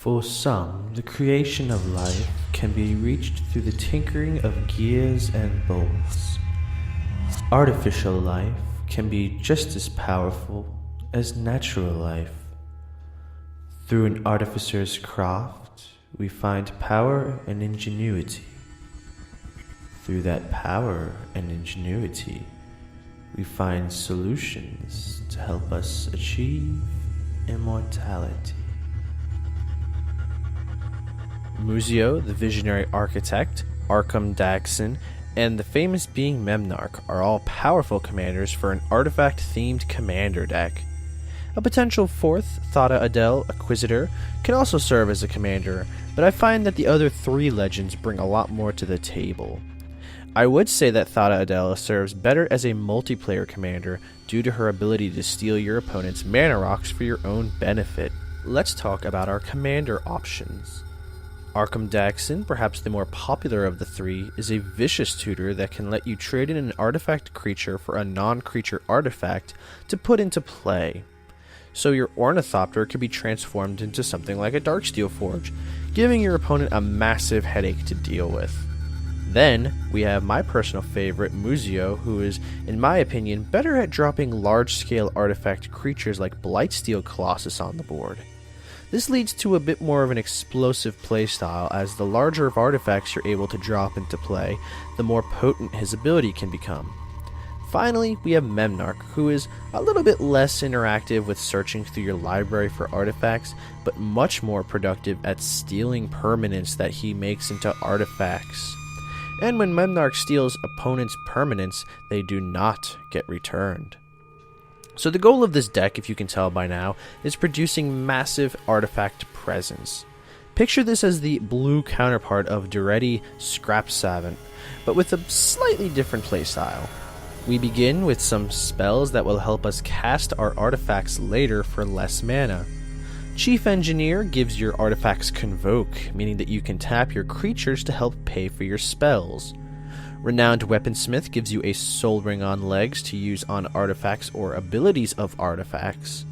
For some, the creation of life can be reached through the tinkering of gears and bolts. Artificial life can be just as powerful as natural life. Through an artificer's craft, we find power and ingenuity. Through that power and ingenuity, we find solutions to help us achieve immortality. Muzzio, the visionary architect, Arcum Dagsson, and the famous being Memnarch are all powerful commanders for an artifact-themed commander deck. A potential fourth, Thada Adel, Acquisitor, can also serve as a commander, but I find that the other three legends bring a lot more to the table. I would say that Thada Adel serves better as a multiplayer commander due to her ability to steal your opponent's mana rocks for your own benefit. Let's talk about our commander options. Arcum Dagsson, perhaps the more popular of the three, is a vicious tutor that can let you trade in an artifact creature for a non-creature artifact to put into play. So your Ornithopter could be transformed into something like a Darksteel Forge, giving your opponent a massive headache to deal with. Then, we have my personal favorite, Muzzio, who is, in my opinion, better at dropping large-scale artifact creatures like Blightsteel Colossus on the board. This leads to a bit more of an explosive playstyle, as the larger of artifacts you're able to drop into play, the more potent his ability can become. Finally, we have Memnarch, who is a little bit less interactive with searching through your library for artifacts, but much more productive at stealing permanents that he makes into artifacts. And when Memnarch steals opponents' permanents, they do not get returned. So the goal of this deck, if you can tell by now, is producing massive artifact presence. Picture this as the blue counterpart of Duretti Scrap Savant, but with a slightly different playstyle. We begin with some spells that will help us cast our artifacts later for less mana. Chief Engineer gives your artifacts Convoke, meaning that you can tap your creatures to help pay for your spells. Renowned Weaponsmith gives you a Soul Ring on legs to use on artifacts or abilities of artifacts.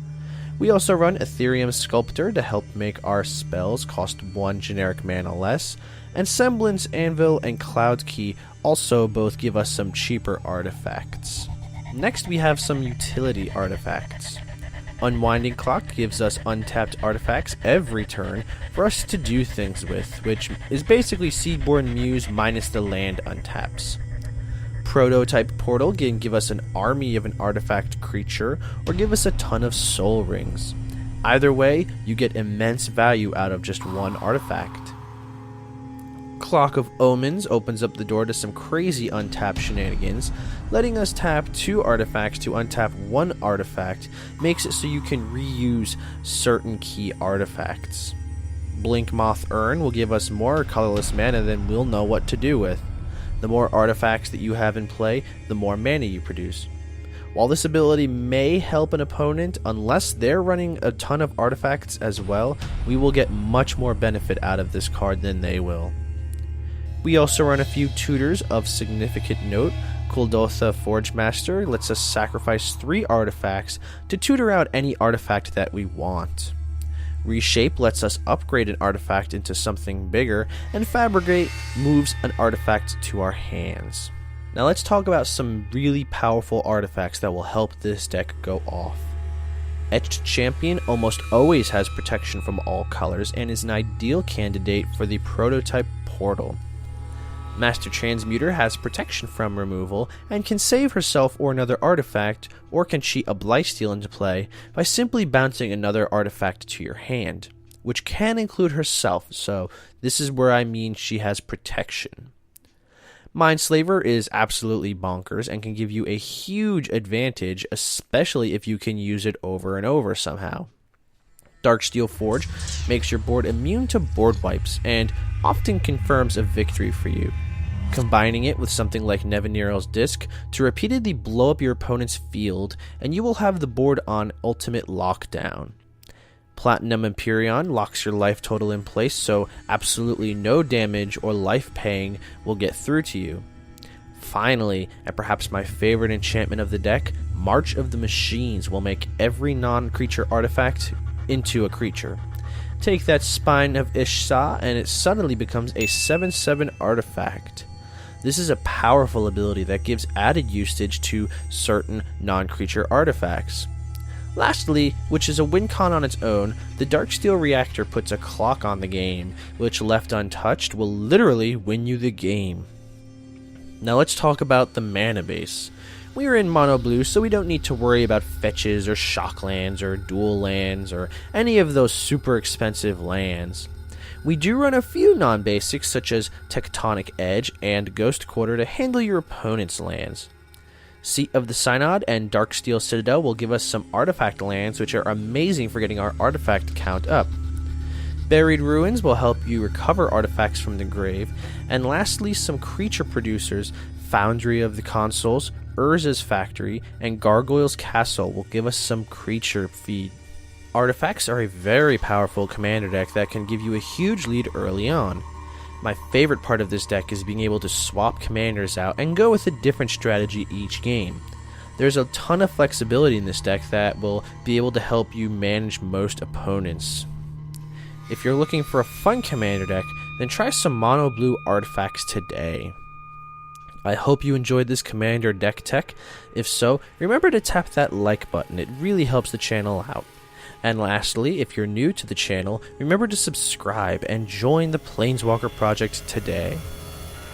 We also run Etherium Sculptor to help make our spells cost 1 generic mana less, and Semblance Anvil and Cloud Key also both give us some cheaper artifacts. Next we have some utility artifacts. Unwinding Clock gives us untapped artifacts every turn for us to do things with, which is basically Seedborn Muse minus the land untaps. Prototype Portal can give us an army of an artifact creature, or give us a ton of soul rings. Either way, you get immense value out of just one artifact. Clock of Omens opens up the door to some crazy untapped shenanigans. Letting us tap 2 artifacts to untap 1 artifact makes it so you can reuse certain key artifacts. Blinkmoth Urn will give us more colorless mana than we'll know what to do with. The more artifacts that you have in play, the more mana you produce. While this ability may help an opponent, unless they're running a ton of artifacts as well, we will get much more benefit out of this card than they will. We also run a few tutors of significant note. Kuldotha Forge Master lets us sacrifice 3 artifacts to tutor out any artifact that we want. Reshape lets us upgrade an artifact into something bigger, and Fabricate moves an artifact to our hands. Now let's talk about some really powerful artifacts that will help this deck go off. Etched Champion almost always has protection from all colors and is an ideal candidate for the prototype portal. Master Transmuter has protection from removal and can save herself or another artifact, or can cheat a Blightsteel into play by simply bouncing another artifact to your hand, which can include herself, so this is where I mean she has protection. Mindslaver is absolutely bonkers and can give you a huge advantage, especially if you can use it over and over somehow. Darksteel Forge makes your board immune to board wipes and often confirms a victory for you. Combining it with something like Nevinyrral's Disc to repeatedly blow up your opponent's field, and you will have the board on ultimate lockdown. Platinum Empyrean locks your life total in place, so absolutely no damage or life paying will get through to you. Finally, and perhaps my favorite enchantment of the deck, March of the Machines will make every non-creature artifact into a creature. Take that Spine of Ishsa, and it suddenly becomes a 7/7 artifact. This is a powerful ability that gives added usage to certain non-creature artifacts. Lastly, which is a win con on its own, the Darksteel Reactor puts a clock on the game, which left untouched will literally win you the game. Now let's talk about the mana base. We are in mono blue, so we don't need to worry about fetches or shock lands or dual lands or any of those super expensive lands. We do run a few non-basics such as Tectonic Edge and Ghost Quarter to handle your opponent's lands. Seat of the Synod and Darksteel Citadel will give us some artifact lands which are amazing for getting our artifact count up. Buried Ruins will help you recover artifacts from the grave, and lastly some creature producers, Foundry of the Consuls, Urza's Factory, and Gargoyle's Castle will give us some creature feed. Artifacts are a very powerful commander deck that can give you a huge lead early on. My favorite part of this deck is being able to swap commanders out and go with a different strategy each game. There's a ton of flexibility in this deck that will be able to help you manage most opponents. If you're looking for a fun commander deck, then try some mono blue artifacts today. I hope you enjoyed this commander deck tech. If so, remember to tap that like button, it really helps the channel out. And lastly, if you're new to the channel, remember to subscribe and join the Planeswalker project today.